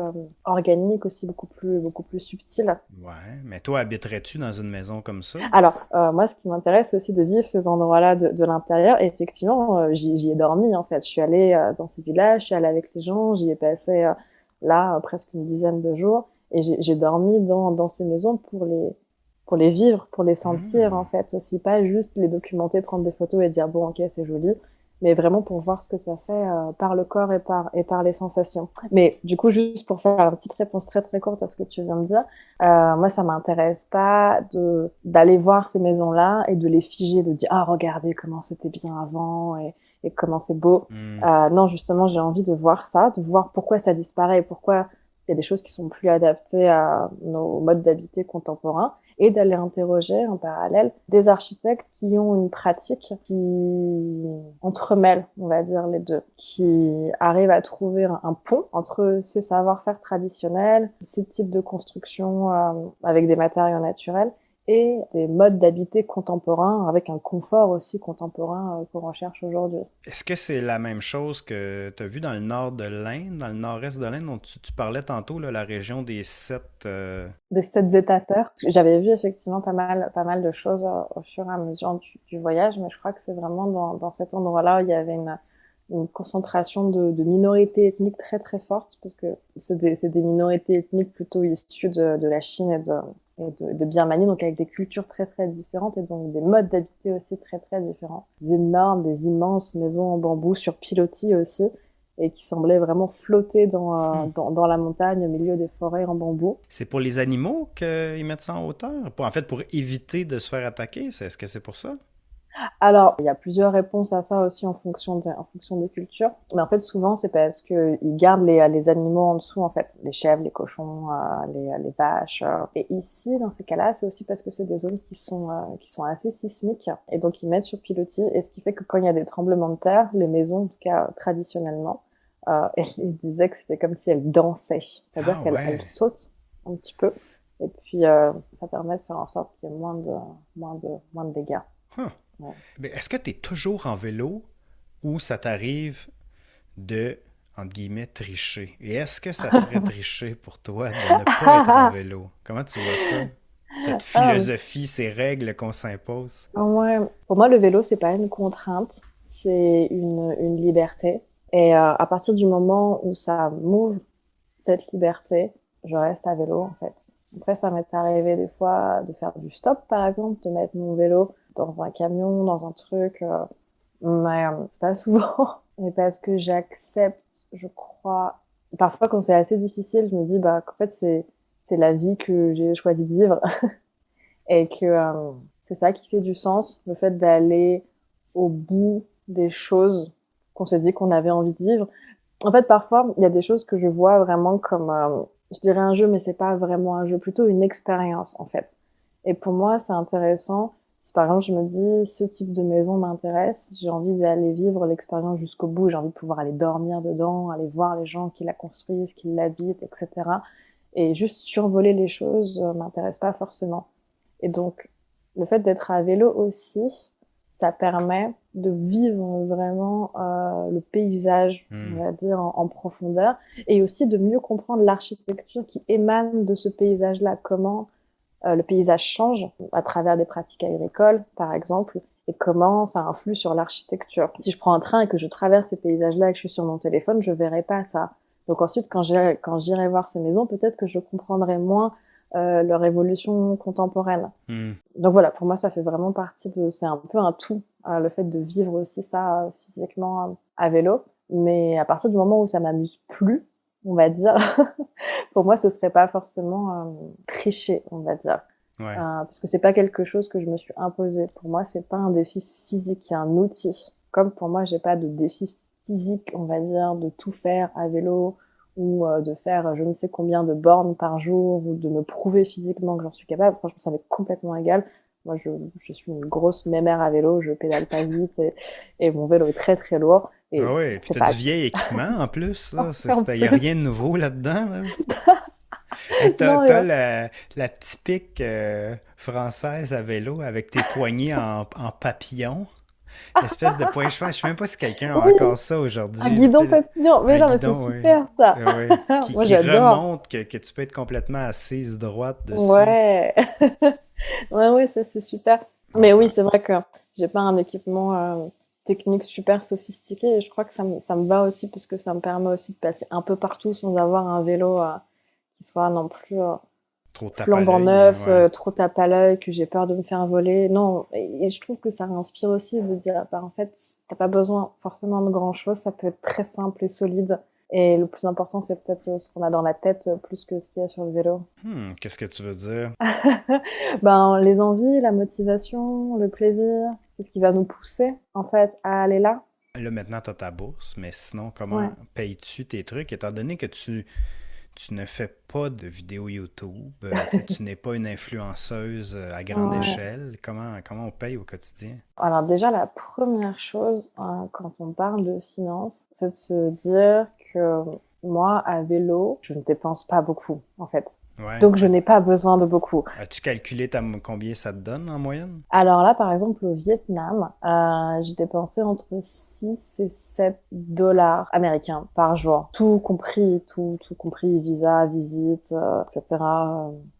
organique, aussi beaucoup plus subtil. Ouais, mais toi, habiterais-tu dans une maison comme ça? Alors, moi, ce qui m'intéresse, c'est aussi de vivre ces endroits-là de l'intérieur. Et effectivement, j'y ai dormi, en fait. Je suis allée dans ces villages, je suis allée avec les gens, j'y ai passé presque une dizaine de jours. Et j'ai dormi dans ces maisons pour les vivre, pour les sentir, en fait. Aussi, pas juste les documenter, prendre des photos et dire, bon, ok, c'est joli, mais vraiment pour voir ce que ça fait par le corps et par les sensations. Mais du coup, juste pour faire une petite réponse très très courte à ce que tu viens de dire, moi, ça m'intéresse pas d'aller voir ces maisons-là et de les figer, de dire, ah, regardez comment c'était bien avant et comment c'est beau. Non, justement, j'ai envie de voir ça, de voir pourquoi ça disparaît et pourquoi il y a des choses qui sont plus adaptées à nos modes d'habiter contemporains, et d'aller interroger en parallèle des architectes qui ont une pratique qui entremêle, on va dire, les deux, qui arrivent à trouver un pont entre ces savoir-faire traditionnels, ces types de construction avec des matériaux naturels, et des modes d'habiter contemporains avec un confort aussi contemporain qu'on recherche aujourd'hui. Est-ce que c'est la même chose que tu as vu dans le nord de l'Inde, dans le nord-est de l'Inde, dont tu parlais tantôt, là, la région des sept... Des 7 États-sœurs. J'avais vu effectivement pas mal de choses au fur et à mesure du voyage, mais je crois que c'est vraiment dans cet endroit-là où il y avait une concentration de minorités ethniques très très forte, parce que c'est des minorités ethniques plutôt issues de la Chine et de Birmanie, donc avec des cultures très très différentes et donc des modes d'habiter aussi très très différents. Des immenses maisons en bambou sur pilotis aussi, et qui semblaient vraiment flotter dans la montagne au milieu des forêts en bambou. C'est pour les animaux qu'ils mettent ça en hauteur? En fait, pour éviter de se faire attaquer? Est-ce que c'est pour ça? Alors, il y a plusieurs réponses à ça aussi en fonction des cultures. Mais en fait, souvent, c'est parce que ils gardent les animaux en dessous, en fait. Les chèvres, les cochons, les vaches. Et ici, dans ces cas-là, c'est aussi parce que c'est des zones qui sont assez sismiques. Et donc, ils mettent sur pilotis. Et ce qui fait que quand il y a des tremblements de terre, les maisons, en tout cas, traditionnellement, ils disaient que c'était comme si elles dansaient. C'est-à-dire qu'elles sautent un petit peu. Et puis, ça permet de faire en sorte qu'il y ait moins de dégâts. Ouais. Mais est-ce que tu es toujours en vélo ou ça t'arrive de, entre guillemets, tricher? Et est-ce que ça serait tricher pour toi de ne pas être en vélo? Comment tu vois ça? Cette philosophie, ces règles qu'on s'impose? Ouais. Pour moi, le vélo, c'est pas une contrainte, c'est une liberté. Et à partir du moment où ça m'ouvre cette liberté, je reste à vélo, en fait. Après, ça m'est arrivé des fois de faire du stop, par exemple, de mettre mon vélo dans un camion, dans un truc, mais c'est pas souvent. Et parce que j'accepte, je crois, parfois quand c'est assez difficile, je me dis qu'en fait c'est la vie que j'ai choisi de vivre et que c'est ça qui fait du sens, le fait d'aller au bout des choses qu'on s'est dit qu'on avait envie de vivre. En fait, parfois, il y a des choses que je vois vraiment comme, je dirais un jeu, mais c'est pas vraiment un jeu, plutôt une expérience, en fait. Et pour moi, c'est intéressant. Si par exemple, je me dis, ce type de maison m'intéresse, j'ai envie d'aller vivre l'expérience jusqu'au bout, j'ai envie de pouvoir aller dormir dedans, aller voir les gens qui la construisent, qui l'habitent, etc. Et juste survoler les choses m'intéresse pas forcément. Et donc, le fait d'être à vélo aussi, ça permet de vivre vraiment le paysage, on va dire, en profondeur, et aussi de mieux comprendre l'architecture qui émane de ce paysage-là, comment le paysage change à travers des pratiques agricoles, par exemple, et comment ça influe sur l'architecture. Si je prends un train et que je traverse ces paysages-là et que je suis sur mon téléphone, je verrai pas ça. Donc ensuite, quand j'irai voir ces maisons, peut-être que je comprendrai moins leur évolution contemporaine. Donc voilà, pour moi, ça fait vraiment partie c'est un peu un tout, le fait de vivre aussi ça physiquement à vélo. Mais à partir du moment où ça m'amuse plus, on va dire, pour moi, ce serait pas forcément tricher, on va dire. Ouais. Parce que c'est pas quelque chose que je me suis imposé. Pour moi, c'est pas un défi physique, c'est un outil. Comme pour moi, j'ai pas de défi physique, on va dire, de tout faire à vélo ou de faire je ne sais combien de bornes par jour ou de me prouver physiquement que j'en suis capable. Franchement, ça m'est complètement égal. Moi, je suis une grosse mémère à vélo, je pédale pas vite et mon vélo est très très lourd. Et ah ouais, puis t'as du vieil équipement en plus, là. Il n'y a rien de nouveau là-dedans, là. Hey, Non, t'as la typique française à vélo avec tes poignets en papillon. L'espèce de point cheval. Je sais même pas si quelqu'un a oui, encore ça aujourd'hui. un guidon Tu sais, papillon. Mais un non, mais guidon, c'est oui. super ça. Oui. Moi, Qui j'adore. remonte, que tu peux être complètement assise droite dessus. Ouais. Ouais, ça c'est super. Oh, Mais oui, ouais. c'est vrai que j'ai pas un équipement technique super sophistiqué et je crois que ça me va aussi parce que ça me permet aussi de passer un peu partout sans avoir un vélo qui soit non plus Trop tape à flambant l'œil, neuf, ouais. trop tape à l'œil, que j'ai peur de me faire voler. Non, et je trouve que ça inspire aussi de dire, en fait, t'as pas besoin forcément de grand chose, ça peut être très simple et solide. Et le plus important, c'est peut-être ce qu'on a dans la tête plus que ce qu'il y a sur le vélo. Qu'est-ce que tu veux dire? Les envies, la motivation, le plaisir, c'est ce qui va nous pousser, en fait, à aller là. Là, maintenant, tu as ta bourse, mais sinon, comment Ouais. payes-tu tes trucs, étant donné que tu ne fais pas de vidéos YouTube, tu n'es pas une influenceuse à grande Ouais. échelle, comment on paye au quotidien? Alors déjà, la première chose, quand on parle de finances, c'est de se dire que moi, à vélo, je ne dépense pas beaucoup, en fait. Ouais. Donc, je n'ai pas besoin de beaucoup. As-tu calculé combien ça te donne en moyenne? Alors là, par exemple, au Vietnam, j'ai dépensé entre 6 et 7 dollars américains par jour. Tout compris, visa, visite, etc.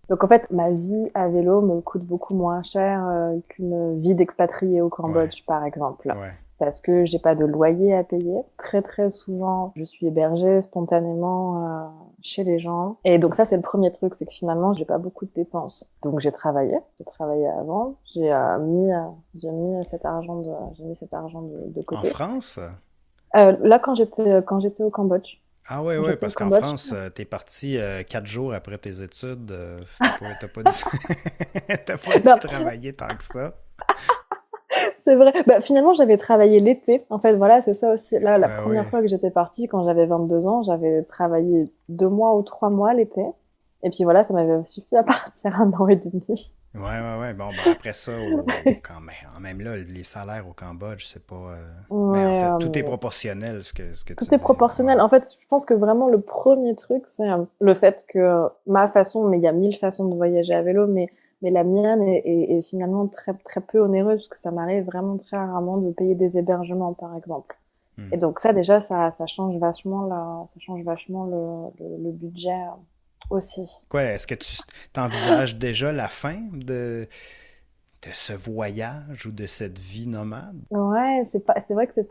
Donc en fait, ma vie à vélo me coûte beaucoup moins cher qu'une vie d'expatrié au Ouais. Cambodge, par exemple. Ouais. Parce que j'ai pas de loyer à payer. Très très souvent, je suis hébergée spontanément chez les gens. Et donc ça, c'est le premier truc, c'est que finalement, j'ai pas beaucoup de dépenses. Donc j'ai travaillé avant, j'ai mis cet argent de En côté. France? Là, quand j'étais au Cambodge, Ah ouais, quand ouais, j'étais au parce qu'en Cambodge, France, t'es parti 4 jours après tes études. T'as pas dû... t'as pas dû bah, travailler tant que ça. c'est vrai. Bah, finalement, j'avais travaillé l'été. En fait, voilà, c'est ça aussi. Là, la Ah première ouais. fois que j'étais partie, quand j'avais 22 ans, j'avais travaillé 2 mois ou 3 mois l'été. Et puis voilà, ça m'avait suffi à partir 1 an et demi. Ouais. Bon, ben après ça, quand même là, les salaires au Cambodge, c'est pas. Mais en Ouais, fait, tout est proportionnel, ce que tu tout est dis. proportionnel. En fait, je pense que vraiment le premier truc, c'est le fait que ma façon, mais il y a 1000 façons de voyager à vélo, mais la mienne est finalement très, très peu onéreuse, parce que ça m'arrive vraiment très rarement de payer des hébergements, par exemple. Hmm. Et donc ça, déjà, ça change vachement le budget aussi. Quoi, est-ce que tu t'envisages déjà la fin de ce voyage ou de cette vie nomade? Ouais, c'est vrai que c'est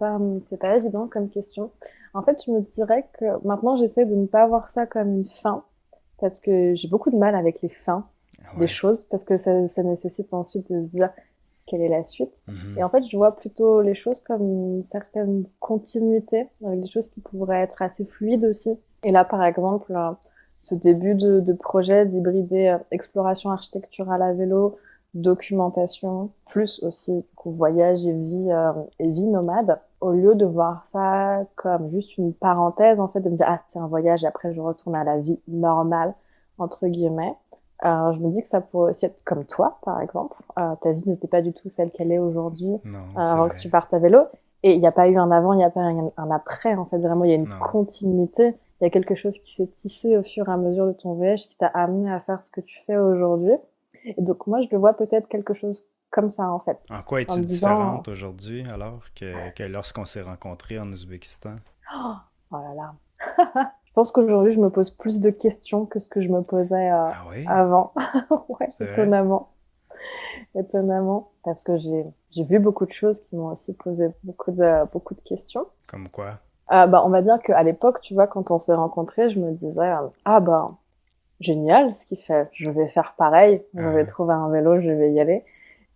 pas évident comme question. En fait, je me dirais que maintenant, j'essaie de ne pas voir ça comme une fin, parce que j'ai beaucoup de mal avec les fins des Ouais. choses, parce que ça nécessite ensuite de se dire quelle est la suite. Et Mhm. en fait, je vois plutôt les choses comme une certaine continuité, avec des choses qui pourraient être assez fluides aussi. Et là, par exemple, ce début de projet d'hybrider exploration architecturale à vélo, documentation, plus aussi du coup, voyage et vie nomade, au lieu de voir ça comme juste une parenthèse, en fait, de me dire, ah, c'est un voyage et après je retourne à la vie normale, entre guillemets. Je me dis que ça pourrait aussi être comme toi, par exemple. Ta vie n'était pas du tout celle qu'elle est aujourd'hui Non, c'est avant que tu vrai. partes à vélo. Et il n'y a pas eu un avant, il n'y a pas eu un après. En fait, vraiment, il y a une Non. continuité. Il y a quelque chose qui s'est tissé au fur et à mesure de ton voyage qui t'a amené à faire ce que tu fais aujourd'hui. Et donc, moi, je le vois peut-être quelque chose comme ça, en fait. En quoi En es-tu me disant, différente aujourd'hui alors que lorsqu'on s'est rencontrés en Ouzbékistan? oh, oh là là. Je pense qu'aujourd'hui, je me pose plus de questions que ce que je me posais Ah oui? avant. Ouais, C'est vrai? étonnamment. Étonnamment, parce que j'ai vu beaucoup de choses qui m'ont aussi posé beaucoup de questions. Comme quoi? Bah, on va dire qu'à l'époque, tu vois, quand on s'est rencontrés, je me disais, ah bah, génial ce qu'il fait, je vais faire pareil, je vais Ah, trouver un vélo, je vais y aller.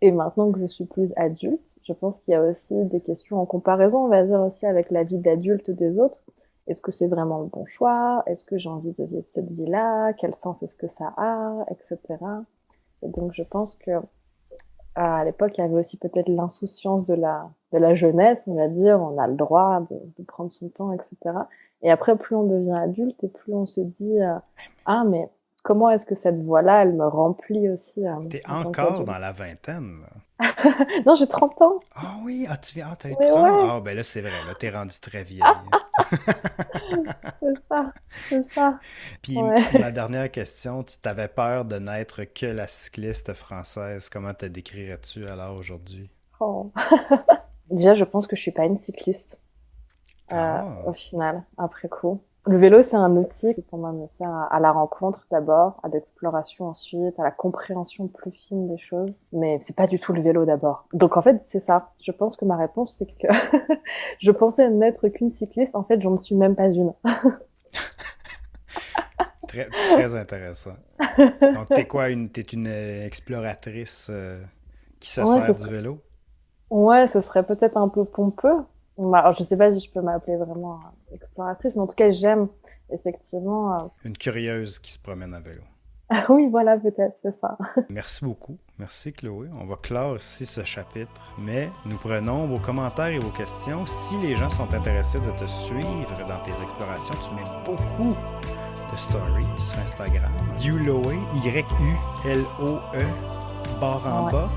Et maintenant que je suis plus adulte, je pense qu'il y a aussi des questions en comparaison, on va dire aussi avec la vie d'adulte des autres. Est-ce que c'est vraiment le bon choix? Est-ce que j'ai envie de vivre cette vie-là? Quel sens est-ce que ça a? Etc. Et donc, je pense que à l'époque, il y avait aussi peut-être l'insouciance de la jeunesse, on va dire, on a le droit de prendre son temps, etc. Et après, plus on devient adulte et plus on se dit, ah, mais comment est-ce que cette voie-là, elle me remplit aussi t'es en tant encore qu'adulte? dans la vingtaine, là. Non, j'ai 30 ans, Ah oui, t'as eu mais 30. ouais, Ah ben là, c'est vrai, là, t'es rendu très vieille. c'est ça, c'est ça, Puis ouais. ma dernière question, tu t'avais peur de n'être que la cycliste française. Comment te décrirais-tu alors aujourd'hui? Oh. Déjà, je pense que je suis pas une cycliste. Au Ah, final, après coup. Le vélo, c'est un outil qui pour moi me sert à la rencontre d'abord, à l'exploration ensuite, à la compréhension plus fine des choses. Mais c'est pas du tout le vélo d'abord. Donc en fait, c'est ça. Je pense que ma réponse, c'est que je pensais n'être qu'une cycliste. En fait, je ne suis même pas une. très, très intéressant. Donc t'es une exploratrice qui se Ouais, sert du vélo? ouais, ce serait peut-être un peu pompeux. Alors, je sais pas si je peux m'appeler vraiment exploratrice, mais en tout cas, j'aime effectivement. Une curieuse qui se promène à vélo. Ah oui, voilà, peut-être, c'est ça. Merci beaucoup. Merci Chloé. On va clore ici ce chapitre, mais nous prenons vos commentaires et vos questions. Si les gens sont intéressés de te suivre dans tes explorations, tu mets beaucoup de stories sur Instagram. Yuloe, Y-U-L-O-E, barre en Ouais, bas.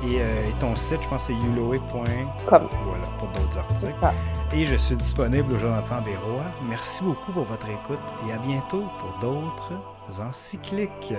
Et ton site, je pense, c'est yuloe.com. comme, Voilà, pour d'autres c'est articles. ça. Et je suis disponible au Jonathan Berroy. Merci beaucoup pour votre écoute et à bientôt pour d'autres encycliques.